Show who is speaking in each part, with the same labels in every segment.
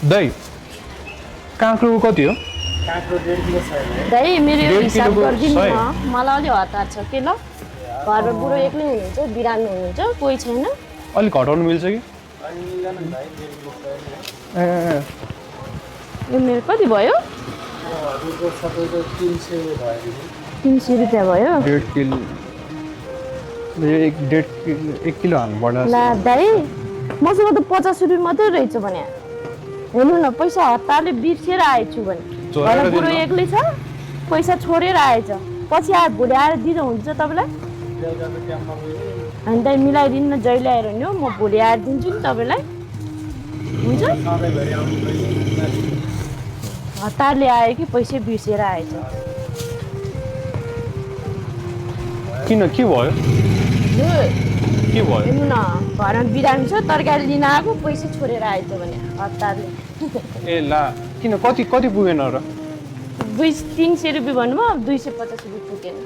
Speaker 1: दाइ काँक्रो कति हो
Speaker 2: दाइ मेरो हिसाब गरिदिनु न मलाई अलि हतार छ के ल घरमा बुढो एक्लै हुनुहुन्छ बिरामी हुनुहुन्छ कोही छैन
Speaker 1: अलिक घटाउनु मिल्छ कि ए
Speaker 2: यो मेरो कति भयो 300 रुपियाँ भयो
Speaker 1: 1.5 किलो 1 किलो हाल्नु पर्ला
Speaker 2: ला दाइ मसँग त 50 रुपियाँ मात्रै रहेछ भने हेर्नु न पैसा हतारले बिर्सेर आएछु भने घरमा बुढो एक्लै छ पैसा छोडेर आएछ पछि आएर भोलि आएर दिँदा हुन्छ तपाईँलाई अनि दाइ मिलाइदिनु न जहिले आएर नि हो म भोलि आएर दिन्छु नि तपाईँलाई हुन्छ हतारले आयो कि पैसा बिर्सेर आएछ
Speaker 1: किन के भयो के भयो
Speaker 2: हेर्नु न घरमा बिरामी छ तरकारी लिन आएको पैसा छोडेर आएछ भने हतारले
Speaker 1: ए ला किन कति पुगेन र
Speaker 2: 300 रुपियाँ भन्नुभयो 250 रुपियाँ पुगेन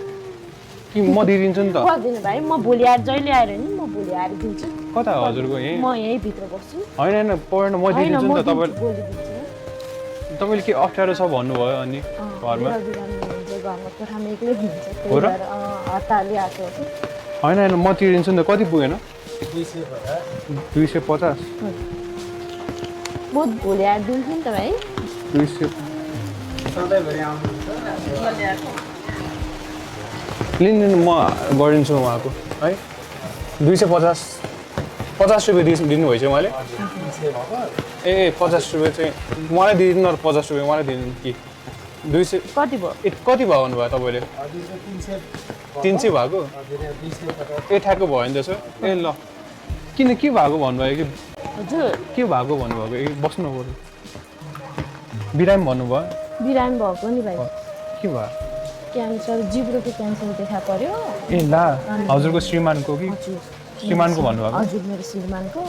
Speaker 1: कि म दिइदिन्छु नि त
Speaker 2: पर्दैन भाइ म भोलि आएर जहिले आएर नि म भोलि आएर दिन्छु
Speaker 1: कता हजुरको यही
Speaker 2: म यही भित्र बस्छु
Speaker 1: होइन पर्दैन म दिइदिन्छु नि त
Speaker 2: भोलि दिन्छु
Speaker 1: तपाईँले के अप्ठ्यारो छ भन्नुभयो अनि घरमा
Speaker 2: घरमा कोठामा एक्लै हुनुहुन्छ त्यही भएर हतारले आएको
Speaker 1: होइन म तिर्दिन्छु नि त कति पुगेन 250
Speaker 2: म भोलि आएर दिन्छु नि त भाइ
Speaker 1: 200 लिनु म गरिदिन्छु उहाँको है 250 रुपियाँ दिनुभएछ उहाँले ए 50 रुपियाँ चाहिँ मलाई दिइदिनु न 50 रुपियाँ मलाई दिनु कि 200
Speaker 2: कति भयो
Speaker 1: कति भयो भन्नुभयो तपाईँले 300 भएको ए ठ्याक्क भयो नि त्यसो ए ल किन के भएको भन्नुभयो कि
Speaker 2: हजुर
Speaker 1: के भएको भन्नुभएको ए बस्नु पर्यो बिरामी भन्नुभयो
Speaker 2: बिरामी भएको नि भाइ
Speaker 1: के भयो
Speaker 2: क्यान्सर जिब्रोको क्यान्सर देखा पर्यो
Speaker 1: ए ला हजुरको श्रीमानको कि श्रीमानको भन्नुभएको
Speaker 2: हजुर मेरो श्रीमानको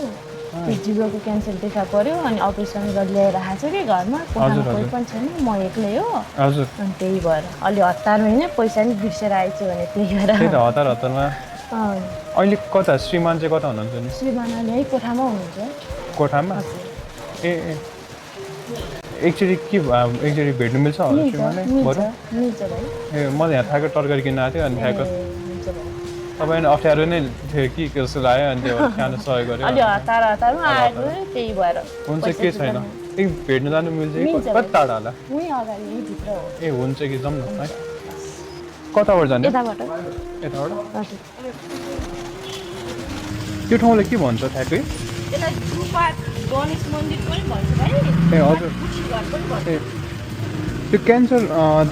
Speaker 2: जिब्रोको क्यान्सर देखा पर्यो अनि अपरेसन गरी ल्याएर आएको छ कि घरमा कोठामा कोही पनि छैन म एक्लै हो
Speaker 1: हजुर
Speaker 2: अनि त्यही भएर अलि हतार होइन पैसा नि बिर्सेर आएछ भने त्यही भएर
Speaker 1: त्यही त हतारमा अहिले कता श्रीमान चाहिँ कता हुनुहुन्छ नि
Speaker 2: श्रीमान अहिले है कोठामा हुनुहुन्छ
Speaker 1: कोठामा ए एकचोटि के एकचोटि भेट्नु मिल्छ होला श्रीमानले
Speaker 2: मिल्छ भाइ
Speaker 1: ए म यहाँ ठ्याक्क तरकारी किन्न आएको थिएँ अनि ठ्याक्क तपाईँ अप्ठ्यारो नै थियो कि जस्तो लाग्यो अनि त्यो खानु सहयोग गर्यो
Speaker 2: अलि हतारमा आएको त्यही भएर
Speaker 1: हुन्छ के छैन एक भेट्नु जानु मिल्छ कि कति टाढा होला
Speaker 2: उही अगाडि भित्र हो
Speaker 1: ए हुन्छ कि जाउँ न है कताबाट जाने
Speaker 2: यताबाट
Speaker 1: यताबाट
Speaker 2: हजुर
Speaker 1: त्यो ठाउँलाई के भन्छ ठ्याक्कै
Speaker 2: त्यसलाई गुफा गणेश मन्दिर पनि भन्छ भाइ
Speaker 1: ए हजुर
Speaker 2: घर पनि भन्छ
Speaker 1: ए त्यो क्यान्सर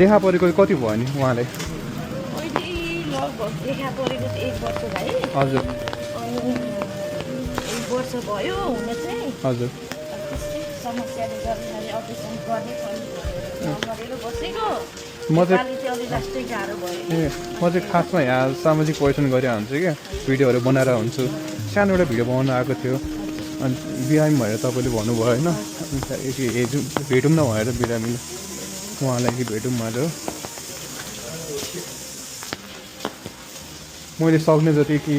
Speaker 1: देखा परेको कति भयो नि उहाँलाई
Speaker 2: लगभग देखा परेको त 1 वर्ष भाइ
Speaker 1: हजुर
Speaker 2: अनि 1 वर्ष भयो हुन चाहिँ
Speaker 1: हजुर
Speaker 2: समस्याले गर्दाखेरि अपरेसन गर्ने गरेर बसेको
Speaker 1: म चाहिँ
Speaker 2: अलि लास्टै गाह्रो भयो
Speaker 1: ए म चाहिँ खासमा यहाँ सामाजिक परिवर्तन गरेर हुन्छु क्या भिडियोहरू बनाएर हुन्छु सानो एउटा भिडियो बनाउनु आएको थियो अनि बिरामी भएर तपाईँले भन्नुभयो होइन भेटौँ न भनेर बिरामीले उहाँलाई कि भेटौँ भनेर मैले सक्ने जति कि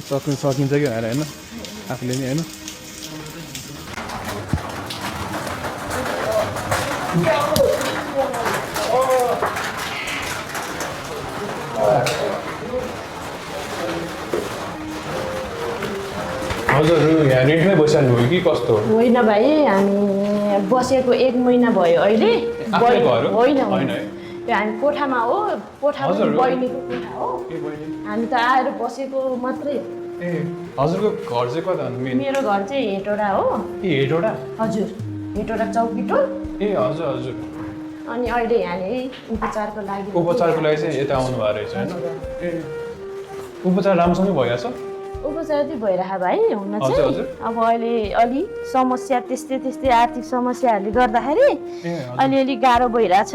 Speaker 1: सकिन्छ कि भनेर होइन आफूले नि होइन हजुर यहाँ रेन्टमै बसिहाल्नु भयो कि कस्तो
Speaker 2: होइन भाइ हामी बसेको 1 महिना भयो अहिले होइन हामी कोठामा हो कोठामा बहिनीको कोठा हो हामी त आएर बसेको मात्रै
Speaker 1: ए हजुरको घर चाहिँ कता हो
Speaker 2: मेरो घर चाहिँ हेटोडा हो
Speaker 1: ए हेटोडा
Speaker 2: हजुर हेटोडा चौकीटोल
Speaker 1: ए हजुर हजुर
Speaker 2: अनि अहिले यहाँनिर उपचारको लागि
Speaker 1: चाहिँ यता आउनु भएको रहेछ होइन ए उपचार राम्रोसँगै भइरहेछ
Speaker 2: उपचार चाहिँ भइरह भाइ हुन चाहिँ अब अहिले अलि समस्या त्यस्तै आर्थिक समस्याहरूले गर्दाखेरि अलिअलि गाह्रो भइरहेछ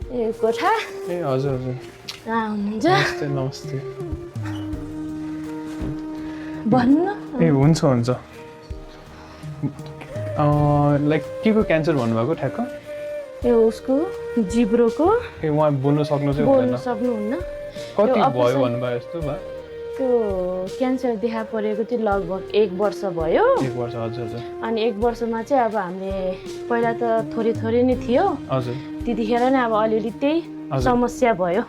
Speaker 2: ए कोठा
Speaker 1: ए हजुर हजुर
Speaker 2: हुनुहुन्छ
Speaker 1: नमस्ते
Speaker 2: भन्नु न
Speaker 1: ए हुन्छ लाइक के को क्यान्सर भन्नुभएको ठ्याक्क
Speaker 2: ए उसको जिब्रोको
Speaker 1: ए उहाँ बोल्नु सक्नु चाहिँ
Speaker 2: बोल्नु सक्नुहुन्न
Speaker 1: कति भयो भन्नुभयो यस्तो भयो
Speaker 2: त्यो क्यान्सर देखा परेको चाहिँ लगभग 1 वर्ष भयो।
Speaker 1: 1 वर्ष हजुर हजुर।
Speaker 2: अनि 1 वर्षमा चाहिँ अब हामीले पहिला त थोरै नै थियो
Speaker 1: हजुर।
Speaker 2: त्यतिखेर नै अब अलिअलि त्यही समस्या भयो।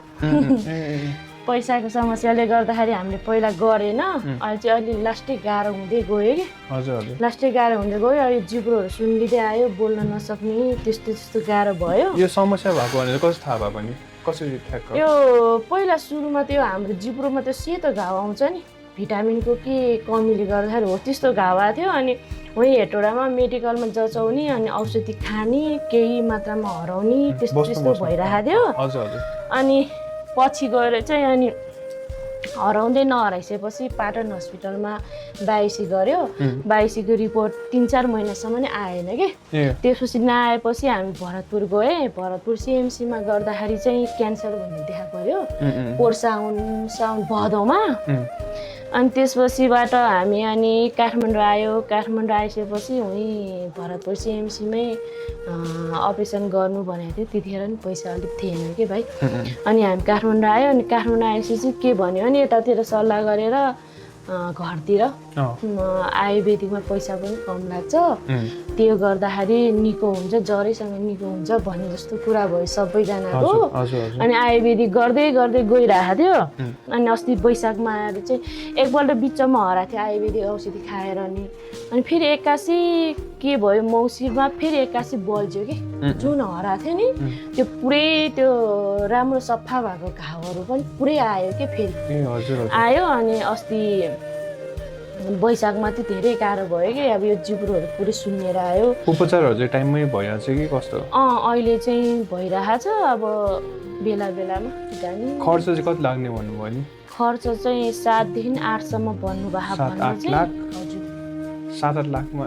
Speaker 2: पैसाको समस्याले गर्दाखेरि हामीले पहिला गरेन, अहिले चाहिँ अलि लास्टै गाह्रो हुँदै गयो कि।
Speaker 1: हजुर हजुर।
Speaker 2: लास्टै गाह्रो हुँदै गयो, अहिले जिब्रोहरू सुन्लिँदै आयो, बोल्न नसक्ने त्यस्तो गाह्रो भयो।
Speaker 1: यो समस्या भएको भनेर कसरी थाहा भयो भने कसरी ठ्याक्क?
Speaker 2: यो पहिला सुरुमा त्यो हाम्रो जिब्रोमा त्यो सेतो घाउ आउँछ नि, भिटामिनको के कमीले गर्दाखेरि हो त्यस्तो घाउ आएको थियो। अनि वहीँ हेटौडामा मेडिकलमा जचाउने अनि औषधि खाने, केही मात्रामा हराउने त्यस्तो भइरहेको थियो।
Speaker 1: हजुर हजुर।
Speaker 2: अनि पछि गएर चाहिँ अनि हराउँदै नहराइसकेपछि पाटन हस्पिटलमा बायोप्सी गर्यो। बायोप्सीको रिपोर्ट 3-4 महिनासम्म नै आएन कि। त्यसपछि नआएपछि हामी भरतपुर गएँ। भरतपुर सिएमसीमा गर्दाखेरि चाहिँ क्यान्सर भन्ने देखा पर्यो पोहोर साउन भदौमा। अनि त्यसपछिबाट हामी अनि काठमाडौँ आयो। काठमाडौँ आइसकेपछि उहीँ भरतपुर सिएमसीमै अपरेसन गर्नु भनेको थियो। त्यतिखेर नि पैसा अलिक थिएन कि भाइ। अनि हामी काठमाडौँ आयो। अनि काठमाडौँ आएपछि के भन्यो भने यतातिर सल्लाह गरेर घरतिर आयुर्वेदिकमा पैसा पनि कम लाग्छ, त्यो गर्दाखेरि निको हुन्छ, जरैसँग निको हुन्छ भन्ने जस्तो कुरा भयो सबैजनाको। अनि आयुर्वेदिक गर्दै गर्दै गइरहेको थियो। अनि अस्ति वैशाखमा आएर चाहिँ एकपल्ट बिचमा हराएको थियो आयुर्वेदिक औषधि खाएर। अनि फेरि 81 के भयो मौसिरमा फेरि 81 बल्झ्यो कि। जुन हराएको थियो नि त्यो पुरै त्यो राम्रो सफा भएको घाउहरू पनि पुरै आयो कि फेरि आयो। अनि अस्ति वैशाखमा चाहिँ धेरै गाह्रो भयो कि। अब यो जिब्रोहरू पुरै सुन्नेर आयो।
Speaker 1: उपचारहरू चाहिँ टाइममै भइहाल्छ कि कस्तो?
Speaker 2: अहिले चाहिँ भइरहेछ। अब बेला बेलामा जाने।
Speaker 1: खर्च चाहिँ कति लाग्ने भन्नुभयो नि?
Speaker 2: खर्च चाहिँ 7 देखि 8 सम्म भन्नुभएको।
Speaker 1: 7-8 लाख?
Speaker 2: हजुर
Speaker 1: 7-8 लाखमा।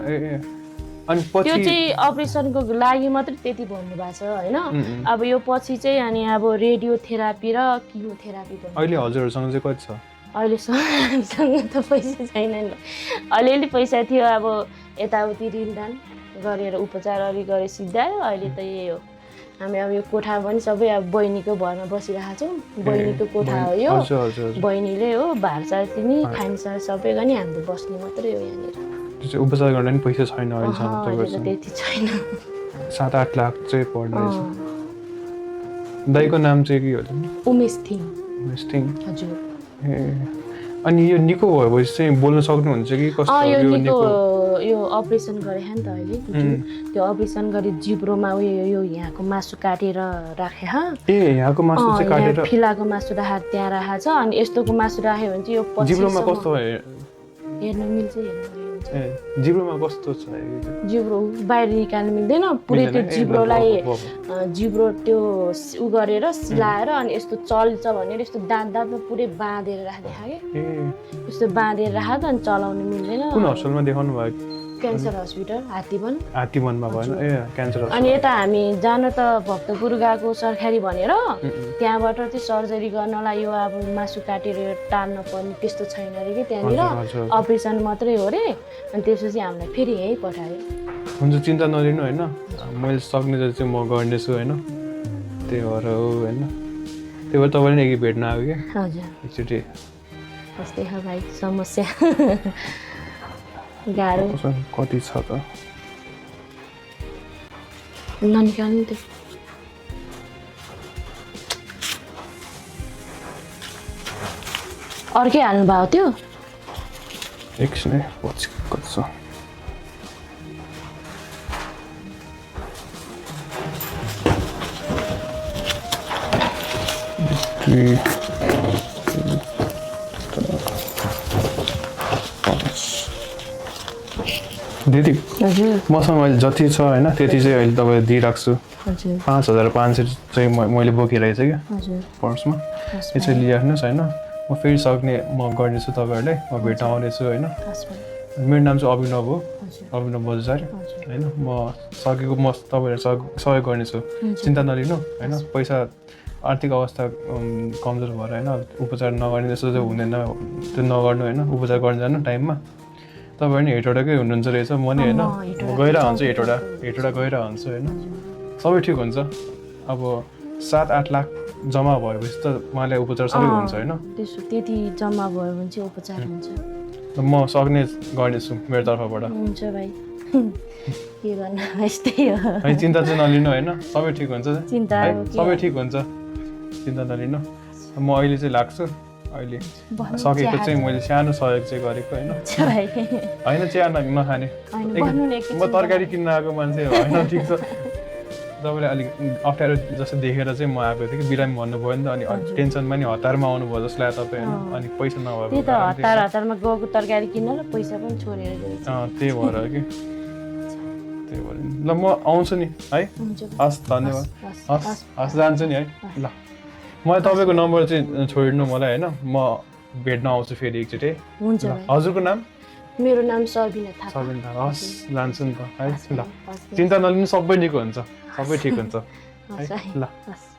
Speaker 1: अनि पछि
Speaker 2: त्यो चाहिँ अपरेसनको लागि मात्रै त्यति भन्नुभएको छ होइन। अब यो पछि चाहिँ अनि अब रेडियोथेरापी र किमोथेरापी भन्नु।
Speaker 1: अहिले हजुरहरूसँग चाहिँ कति छ?
Speaker 2: अहिलेसँग त पैसा छैन नि। अलिअलि पैसा थियो, अब यताउति ऋणदान गरेर उपचार अलि गरेर सिद्धायो। अहिले त यही हो। हामी अब यो कोठा पनि सबै अब बहिनीको भरमा बसिरहेको छौँ। बहिनीको कोठा हो यो। बहिनीले हो भान्सा तिनी खानसार सबै गरी हामीले बस्ने मात्रै हो यहाँनिर।
Speaker 1: उपचार गर्न नि पैसा छैन अहिलेसम्म?
Speaker 2: त्यति छैन।
Speaker 1: 7-8 लाख चाहिँ पर्दैछ। दाइको नाम चाहिँ के हो?
Speaker 2: उमेश थिङ। हजुर।
Speaker 1: अनि यो निको भएपछि चाहिँ बोल्न सक्नुहुन्छ कि कस्तो?
Speaker 2: यो अपरेसन गरे नि त अहिले। त्यो अपरेसन गरी जिब्रोमा यो यहाँको मासु काटेर राखे।
Speaker 1: यहाँको मासु चाहिँ काटेर
Speaker 2: फिलाको मासु राखेर त्यहाँ राखेको छ। अनि यस्तोको मासु राख्यो भने चाहिँ यो
Speaker 1: जिब्रोमा कस्तो
Speaker 2: हेर्न मिल्छ।
Speaker 1: जिब्रोमा कस्तो छ?
Speaker 2: जिब्रो बाहिर निकाल्नु मिल्दैन। पुरै त्यो जिब्रो त्यो उ गरेर सिलाएर अनि यस्तो चल्छ भनेर यस्तो दाँतमा पुरै बाँधेर राखिदिएको कि। यस्तो बाँधेर राखेको अनि चलाउनु मिल्दैन।
Speaker 1: कुन हस्पिटलमा देखाउनु भयो?
Speaker 2: क्यान्सर हस्पिटल
Speaker 1: हात्तीवनमा भएन? क्यान्सर।
Speaker 2: अनि यता हामी जान त भक्तपुर गएको सरकारी भनेर त्यहाँबाट चाहिँ सर्जरी गर्नलाई यो अब मासु काटेर टाल्न पर्ने त्यस्तो छैन अरे कि त्यहाँनिर। अपरेसन मात्रै हो अरे। अनि त्यसपछि हामीलाई फेरि यहीँ पठायो।
Speaker 1: हुन्छ चिन्ता नलिनु होइन, मैले सक्ने जति चाहिँ म गर्नेछु होइन। त्यही भएर हो होइन। त्यही भएर तपाईँले नि भेट्न आयो कि?
Speaker 2: हजुर
Speaker 1: एकचोटि
Speaker 2: त्यस्तै हो भाइ समस्या। गाह्रो
Speaker 1: कति छ त?
Speaker 2: ननिकाल्नु त्यो। अर्कै हाल्नु भयो त्यो?
Speaker 1: एकछिन पछि कति छ? दिदी मसँग अहिले जति छ होइन त्यति चाहिँ अहिले तपाईँलाई दिइरहेको छु। 5500 चाहिँ मैले बोकिरहेको छु क्या पर्समा। यो चाहिँ लिइराख्नुहोस् होइन। म फेरि सक्ने म गर्नेछु तपाईँहरूलाई। म भेट्न आउनेछु होइन। मेरो नाम चाहिँ अभिनव हो, अभिनव बजाचार्य होइन। म सकेको म तपाईँहरूलाई सहयोग गर्नेछु, चिन्ता नलिनु होइन। पैसा आर्थिक अवस्था कमजोर भएर होइन उपचार नगर्ने जस्तो चाहिँ हुँदैन, त्यो नगर्नु होइन। उपचार गर्न जानु टाइममा। तपाईँहरू नि हेटौडाकै हुनुहुन्छ रहेछ, म नि होइन गइरहेको हुन्छु हेटौडा गइरहेको हुन्छु होइन। सबै ठिक हुन्छ। अब 7-8 लाख जम्मा भएपछि त उहाँलाई उपचार सबै हुन्छ होइन
Speaker 2: त्यसो त्यति जम्मा भयो भने चाहिँ उपचार हुन्छ
Speaker 1: म सक्ने गर्नेछु मेरो तर्फबाट
Speaker 2: हुन्छ भाइ के गर्नु यस्तै हो
Speaker 1: है चिन्ता चाहिँ नलिनु होइन सबै ठिक हुन्छ
Speaker 2: चिन्ता
Speaker 1: है
Speaker 2: अब के
Speaker 1: सबै ठिक हुन्छ चिन्ता नलिनु म अहिले चाहिँ लाग्छु अहिले
Speaker 2: भन्नु
Speaker 1: सकेको
Speaker 2: चाहिँ
Speaker 1: चाहिँ मैले सानो सहयोग चाहिँ गरेको होइन
Speaker 2: छ भाइ
Speaker 1: होइन चिया नखाने
Speaker 2: होइन भन्नु नि एकैछिन
Speaker 1: म तरकारी किन्न आएको मान्छे होइन ठिक छ तपाईँले अलिक अप्ठ्यारो जस्तो देखेर चाहिँ म आएको थिएँ कि बिरामी भन्नुभयो नि त अनि टेन्सनमा नि हतारमा आउनुभयो जस्तो लाग्यो तपाईँ होइन अनि पैसा नभएको
Speaker 2: त्यही त हतारमा गएको तरकारी किन्न र पैसा पनि छोडेर गएछ
Speaker 1: त्यही भएर कि त्यही भएर ल म आउँछु नि है
Speaker 2: हुन्छ
Speaker 1: हस् धन्यवाद हस् जान्छु नि है ल मलाई तपाईँको नम्बर चाहिँ छोडिदिनु मलाई होइन म भेट्न आउँछु फेरि एकचोटि है
Speaker 2: हुन्छ
Speaker 1: ल
Speaker 2: भाइ
Speaker 1: हजुरको नाम
Speaker 2: मेरो नाम सबिना थापा
Speaker 1: सबिन थापा हस् जान्छु नि त है ल चिन्ता नलिनु सबै निको हुन्छ सबै ठिक हुन्छ है
Speaker 2: हस् है
Speaker 1: ल
Speaker 2: हस्